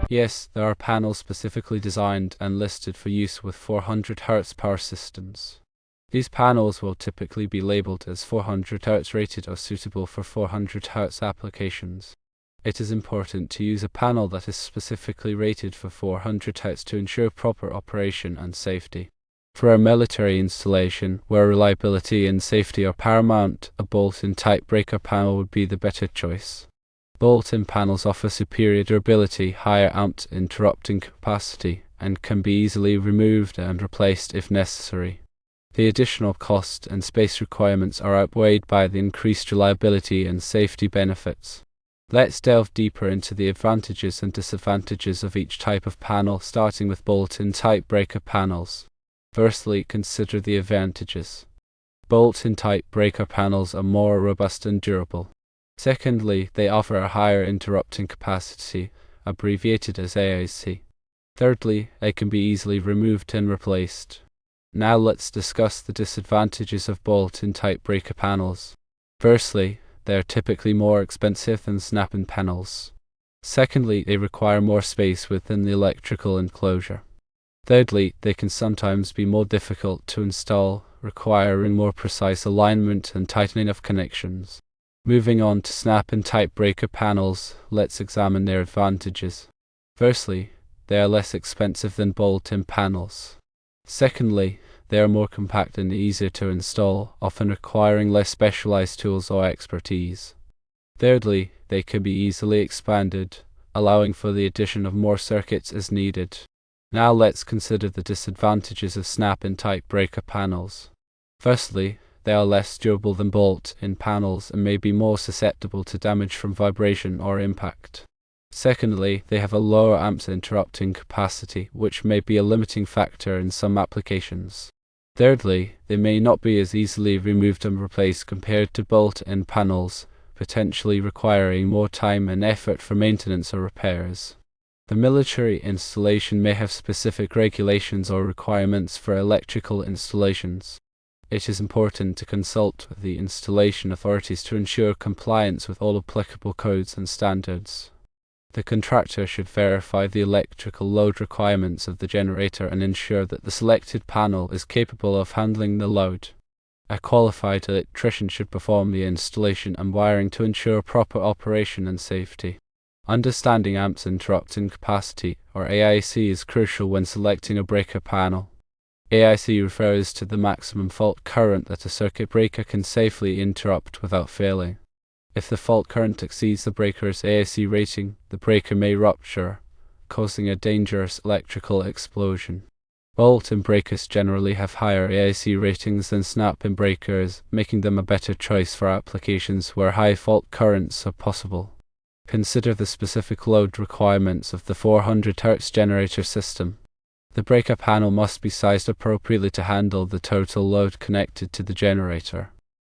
Yes, there are panels specifically designed and listed for use with 400 Hz power systems. These panels will typically be labeled as 400 Hz rated or suitable for 400 Hz applications. It is important to use a panel that is specifically rated for 400 Hz to ensure proper operation and safety. For a military installation, where reliability and safety are paramount, a bolt-in type breaker panel would be the better choice. Bolt-in panels offer superior durability, higher amp interrupting capacity, and can be easily removed and replaced if necessary. The additional cost and space requirements are outweighed by the increased reliability and safety benefits. Let's delve deeper into the advantages and disadvantages of each type of panel, starting with bolt-in type breaker panels. Firstly, consider the advantages. Bolt-in type breaker panels are more robust and durable. Secondly, they offer a higher interrupting capacity, abbreviated as AIC. Thirdly, they can be easily removed and replaced. Now let's discuss the disadvantages of bolt-in type breaker panels. Firstly, they are typically more expensive than snap-in panels. Secondly, they require more space within the electrical enclosure. Thirdly, they can sometimes be more difficult to install, requiring more precise alignment and tightening of connections. Moving on to snap-in type breaker panels, let's examine their advantages. Firstly, they are less expensive than bolt-in panels. Secondly, they are more compact and easier to install, often requiring less specialized tools or expertise. Thirdly, they can be easily expanded, allowing for the addition of more circuits as needed. Now let's consider the disadvantages of snap-in type breaker panels. Firstly, they are less durable than bolt-in panels and may be more susceptible to damage from vibration or impact. Secondly, they have a lower amp interrupting capacity, which may be a limiting factor in some applications. Thirdly, they may not be as easily removed and replaced compared to bolt-in panels, potentially requiring more time and effort for maintenance or repairs. The military installation may have specific regulations or requirements for electrical installations. It is important to consult with the installation authorities to ensure compliance with all applicable codes and standards. The contractor should verify the electrical load requirements of the generator and ensure that the selected panel is capable of handling the load. A qualified electrician should perform the installation and wiring to ensure proper operation and safety. Understanding amp interrupting capacity, or AIC, is crucial when selecting a breaker panel. AIC refers to the maximum fault current that a circuit breaker can safely interrupt without failing. If the fault current exceeds the breaker's AIC rating, the breaker may rupture, causing a dangerous electrical explosion. Bolt-in breakers generally have higher AIC ratings than snap-in breakers, making them a better choice for applications where high fault currents are possible. Consider the specific load requirements of the 400 Hz generator system. The breaker panel must be sized appropriately to handle the total load connected to the generator.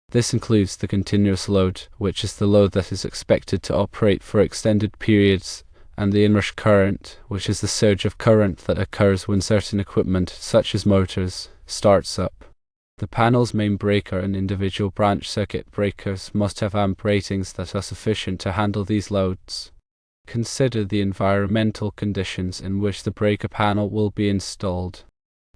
This includes the continuous load, which is the load that is expected to operate for extended periods, and the inrush current, which is the surge of current that occurs when certain equipment, such as motors, starts up. The panel's main breaker and individual branch circuit breakers must have amp ratings that are sufficient to handle these loads. Consider the environmental conditions in which the breaker panel will be installed.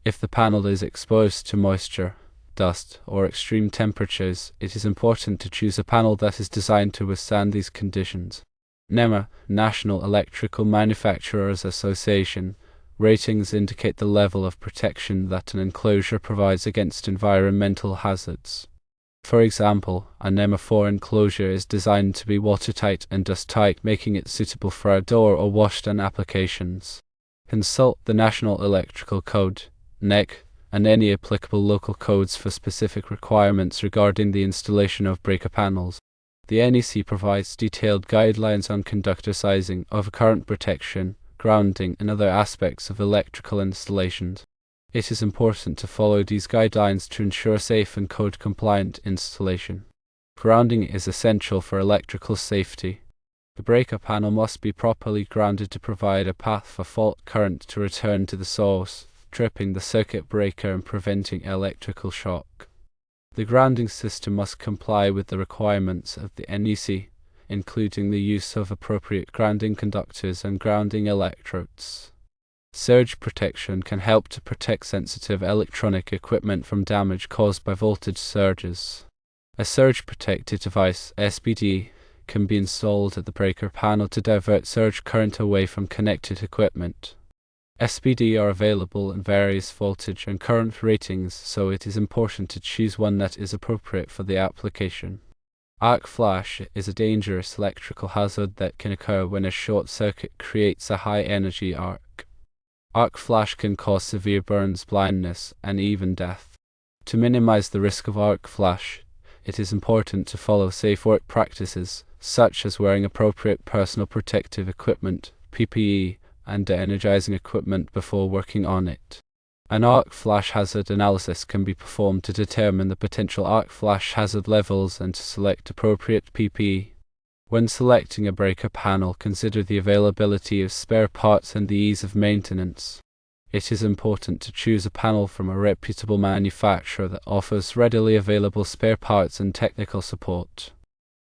If the panel is exposed to moisture, dust, or extreme temperatures, it is important to choose a panel that is designed to withstand these conditions. NEMA, National Electrical Manufacturers Association, ratings indicate the level of protection that an enclosure provides against environmental hazards. For example, a NEMA 4 enclosure is designed to be watertight and dust-tight, making it suitable for outdoor or wash-down applications. Consult the National Electrical Code, NEC, and any applicable local codes for specific requirements regarding the installation of breaker panels. The NEC provides detailed guidelines on conductor sizing, overcurrent protection, grounding, and other aspects of electrical installations. It is important to follow these guidelines to ensure safe and code-compliant installation. Grounding is essential for electrical safety. The breaker panel must be properly grounded to provide a path for fault current to return to the source, tripping the circuit breaker and preventing electrical shock. The grounding system must comply with the requirements of the NEC, including the use of appropriate grounding conductors and grounding electrodes. Surge protection can help to protect sensitive electronic equipment from damage caused by voltage surges. A surge protected device, SPD, can be installed at the breaker panel to divert surge current away from connected equipment. SPD are available in various voltage and current ratings, so it is important to choose one that is appropriate for the application. Arc flash is a dangerous electrical hazard that can occur when a short circuit creates a high-energy arc. Arc flash can cause severe burns, blindness, and even death. To minimize the risk of arc flash, it is important to follow safe work practices, such as wearing appropriate personal protective equipment, PPE, and de-energizing equipment before working on it. An arc flash hazard analysis can be performed to determine the potential arc flash hazard levels and to select appropriate PPE. When selecting a breaker panel, consider the availability of spare parts and the ease of maintenance. It is important to choose a panel from a reputable manufacturer that offers readily available spare parts and technical support.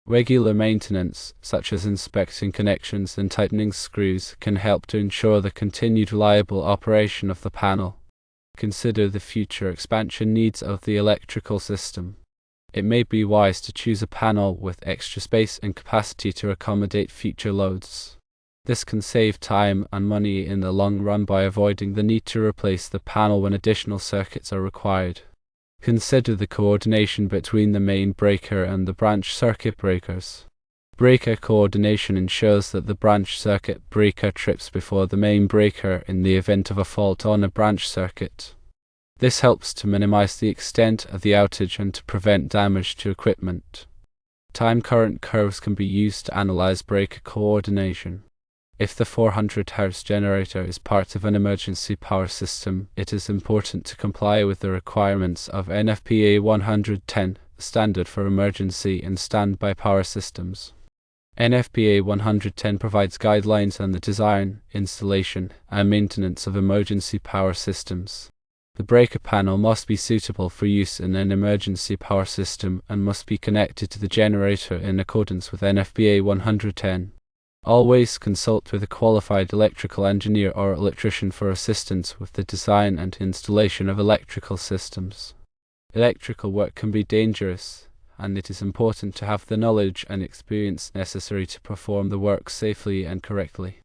Regular maintenance, such as inspecting connections and tightening screws, can help to ensure the continued reliable operation of the panel. Consider the future expansion needs of the electrical system. It may be wise to choose a panel with extra space and capacity to accommodate future loads. This can save time and money in the long run by avoiding the need to replace the panel when additional circuits are required. Consider the coordination between the main breaker and the branch circuit breakers. Breaker coordination ensures that the branch circuit breaker trips before the main breaker in the event of a fault on a branch circuit. This helps to minimize the extent of the outage and to prevent damage to equipment. Time current curves can be used to analyze breaker coordination. If the 400 Hz generator is part of an emergency power system, it is important to comply with the requirements of NFPA 110, the standard for emergency and standby power systems. NFPA 110 provides guidelines on the design, installation, and maintenance of emergency power systems. The breaker panel must be suitable for use in an emergency power system and must be connected to the generator in accordance with NFPA 110. Always consult with a qualified electrical engineer or electrician for assistance with the design and installation of electrical systems. Electrical work can be dangerous, and it is important to have the knowledge and experience necessary to perform the work safely and correctly.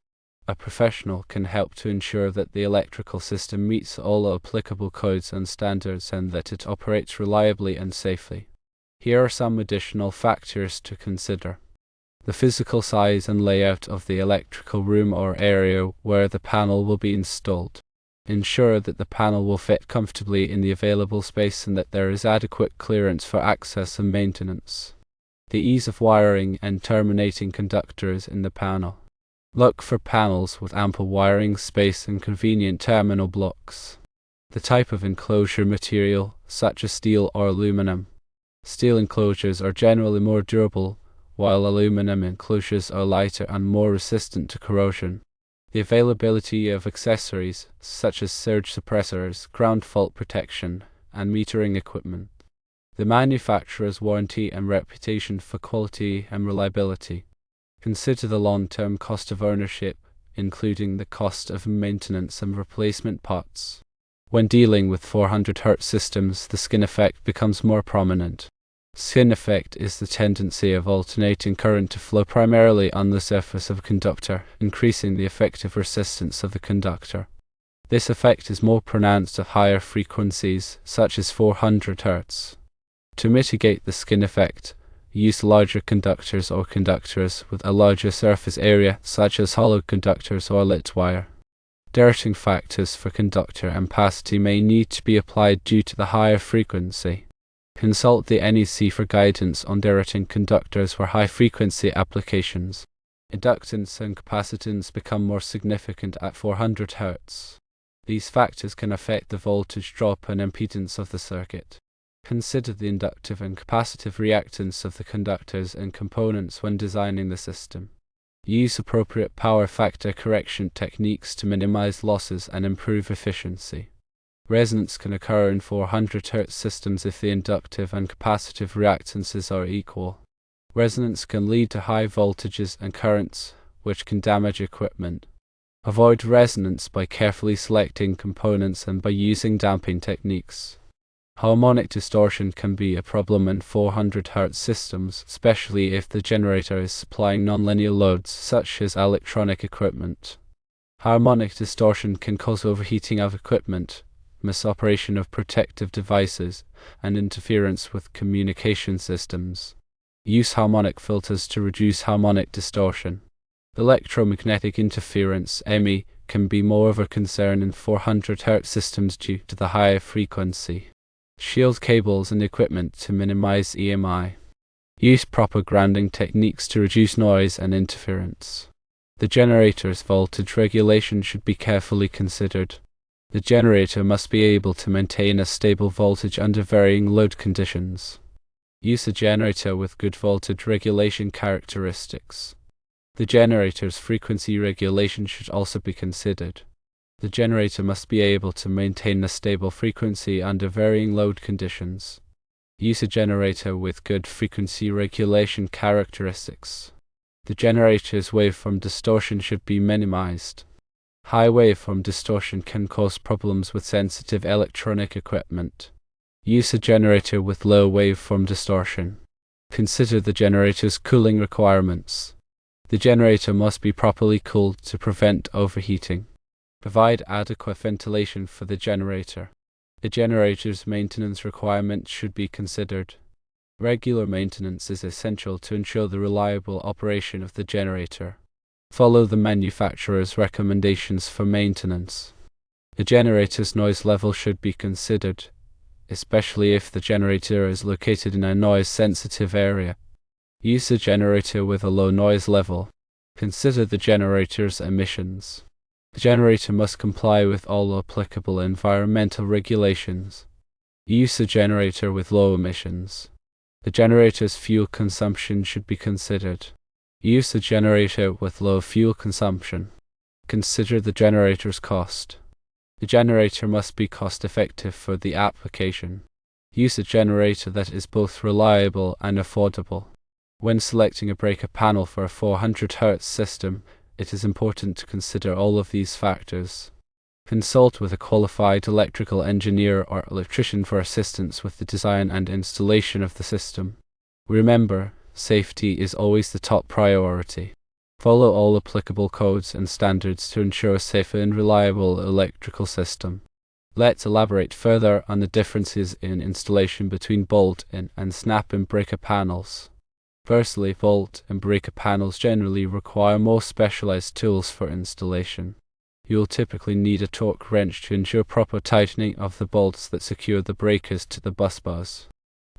A professional can help to ensure that the electrical system meets all applicable codes and standards and that it operates reliably and safely. Here are some additional factors to consider. The physical size and layout of the electrical room or area where the panel will be installed. Ensure that the panel will fit comfortably in the available space and that there is adequate clearance for access and maintenance. The ease of wiring and terminating conductors in the panel. Look for panels with ample wiring space and convenient terminal blocks. The type of enclosure material, such as steel or aluminum. Steel enclosures are generally more durable, while aluminum enclosures are lighter and more resistant to corrosion. The availability of accessories, such as surge suppressors, ground fault protection, and metering equipment. The manufacturer's warranty and reputation for quality and reliability. Consider the long-term cost of ownership, including the cost of maintenance and replacement parts. When dealing with 400 Hz systems, the skin effect becomes more prominent. Skin effect is the tendency of alternating current to flow primarily on the surface of a conductor, increasing the effective resistance of the conductor. This effect is more pronounced at higher frequencies, such as 400 Hz. To mitigate the skin effect, use larger conductors or conductors with a larger surface area, such as hollow conductors or lit wire. Dirting factors for conductor ampacity may need to be applied due to the higher frequency. Consult the NEC for guidance on dirting conductors for high-frequency applications. Inductance and capacitance become more significant at 400 Hz. These factors can affect the voltage drop and impedance of the circuit. Consider the inductive and capacitive reactance of the conductors and components when designing the system. Use appropriate power factor correction techniques to minimize losses and improve efficiency. Resonance can occur in 400 Hz systems if the inductive and capacitive reactances are equal. Resonance can lead to high voltages and currents, which can damage equipment. Avoid resonance by carefully selecting components and by using damping techniques. Harmonic distortion can be a problem in 400 Hz systems, especially if the generator is supplying nonlinear loads such as electronic equipment. Harmonic distortion can cause overheating of equipment, misoperation of protective devices, and interference with communication systems. Use harmonic filters to reduce harmonic distortion. Electromagnetic interference (EMI) can be more of a concern in 400 Hz systems due to the higher frequency. Shield cables and equipment to minimize EMI. Use proper grounding techniques to reduce noise and interference. The generator's voltage regulation should be carefully considered. The generator must be able to maintain a stable voltage under varying load conditions. Use a generator with good voltage regulation characteristics. The generator's frequency regulation should also be considered. The generator must be able to maintain a stable frequency under varying load conditions. Use a generator with good frequency regulation characteristics. The generator's waveform distortion should be minimized. High waveform distortion can cause problems with sensitive electronic equipment. Use a generator with low waveform distortion. Consider the generator's cooling requirements. The generator must be properly cooled to prevent overheating. Provide adequate ventilation for the generator. The generator's maintenance requirements should be considered. Regular maintenance is essential to ensure the reliable operation of the generator. Follow the manufacturer's recommendations for maintenance. The generator's noise level should be considered, especially if the generator is located in a noise-sensitive area. Use a generator with a low noise level. Consider the generator's emissions. The generator must comply with all applicable environmental regulations. Use a generator with low emissions. The generator's fuel consumption should be considered. Use a generator with low fuel consumption. Consider the generator's cost. The generator must be cost-effective for the application. Use a generator that is both reliable and affordable. When selecting a breaker panel for a 400 Hz system, it is important to consider all of these factors. Consult with a qualified electrical engineer or electrician for assistance with the design and installation of the system. Remember, safety is always the top priority. Follow all applicable codes and standards to ensure a safe and reliable electrical system. Let's elaborate further on the differences in installation between bolt-in and snap-in breaker panels. Firstly, bolt and breaker panels generally require more specialized tools for installation. You will typically need a torque wrench to ensure proper tightening of the bolts that secure the breakers to the bus bars.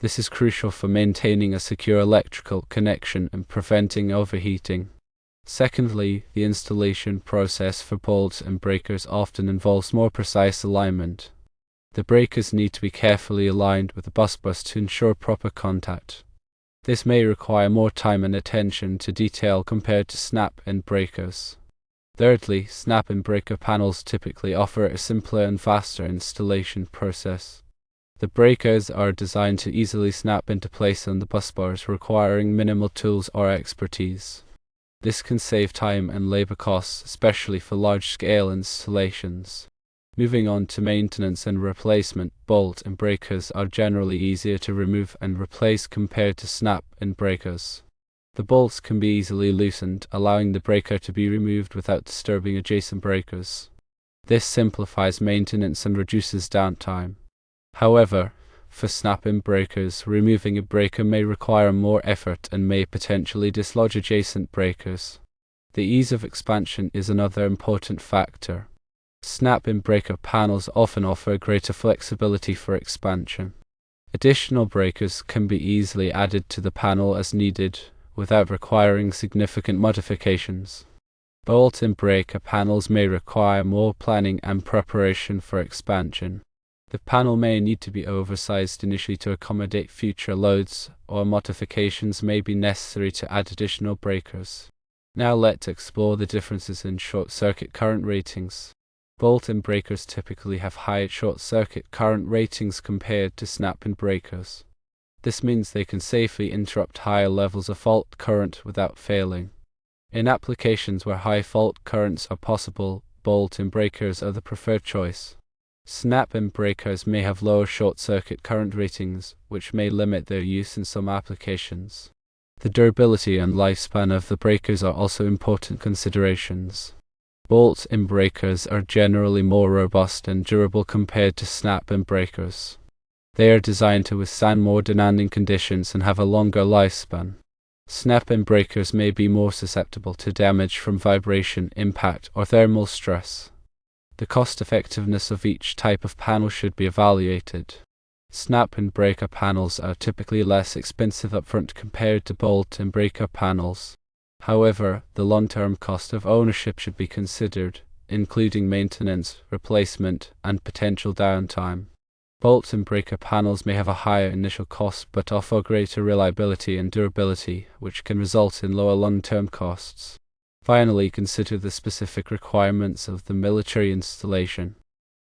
This is crucial for maintaining a secure electrical connection and preventing overheating. Secondly, the installation process for bolts and breakers often involves more precise alignment. The breakers need to be carefully aligned with the bus bars to ensure proper contact. This may require more time and attention to detail compared to snap-in breakers. Thirdly, snap-in breaker panels typically offer a simpler and faster installation process. The breakers are designed to easily snap into place on the bus bars, requiring minimal tools or expertise. This can save time and labor costs, especially for large-scale installations. Moving on to maintenance and replacement, bolt and breakers are generally easier to remove and replace compared to snap-in breakers. The bolts can be easily loosened, allowing the breaker to be removed without disturbing adjacent breakers. This simplifies maintenance and reduces downtime. However, for snap-in breakers, removing a breaker may require more effort and may potentially dislodge adjacent breakers. The ease of expansion is another important factor. Snap-in breaker panels often offer greater flexibility for expansion. Additional breakers can be easily added to the panel as needed, without requiring significant modifications. Bolt-in breaker panels may require more planning and preparation for expansion. The panel may need to be oversized initially to accommodate future loads, or modifications may be necessary to add additional breakers. Now let's explore the differences in short-circuit current ratings. Bolt-in breakers typically have high short-circuit current ratings compared to snap-in breakers. This means they can safely interrupt higher levels of fault current without failing. In applications where high fault currents are possible, bolt-in breakers are the preferred choice. Snap-in breakers may have lower short-circuit current ratings, which may limit their use in some applications. The durability and lifespan of the breakers are also important considerations. Bolt-in breakers are generally more robust and durable compared to snap-in breakers. They are designed to withstand more demanding conditions and have a longer lifespan. Snap-in breakers may be more susceptible to damage from vibration, impact, or thermal stress. The cost-effectiveness of each type of panel should be evaluated. Snap-in breaker panels are typically less expensive upfront compared to bolt-in breaker panels. However, the long-term cost of ownership should be considered, including maintenance, replacement, and potential downtime. Bolt-in breaker panels may have a higher initial cost but offer greater reliability and durability, which can result in lower long-term costs. Finally, consider the specific requirements of the military installation.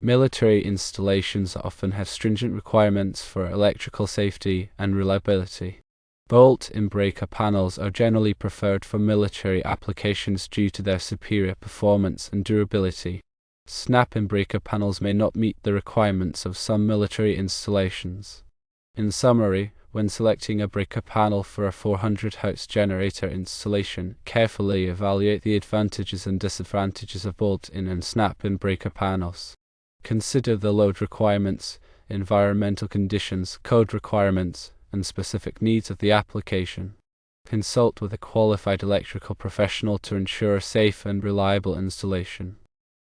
Military installations often have stringent requirements for electrical safety and reliability. Bolt-in breaker panels are generally preferred for military applications due to their superior performance and durability. Snap-in breaker panels may not meet the requirements of some military installations. In summary, when selecting a breaker panel for a 400 Hz generator installation, carefully evaluate the advantages and disadvantages of bolt-in and snap-in breaker panels. Consider the load requirements, environmental conditions, code requirements, and specific needs of the application. Consult with a qualified electrical professional to ensure a safe and reliable installation.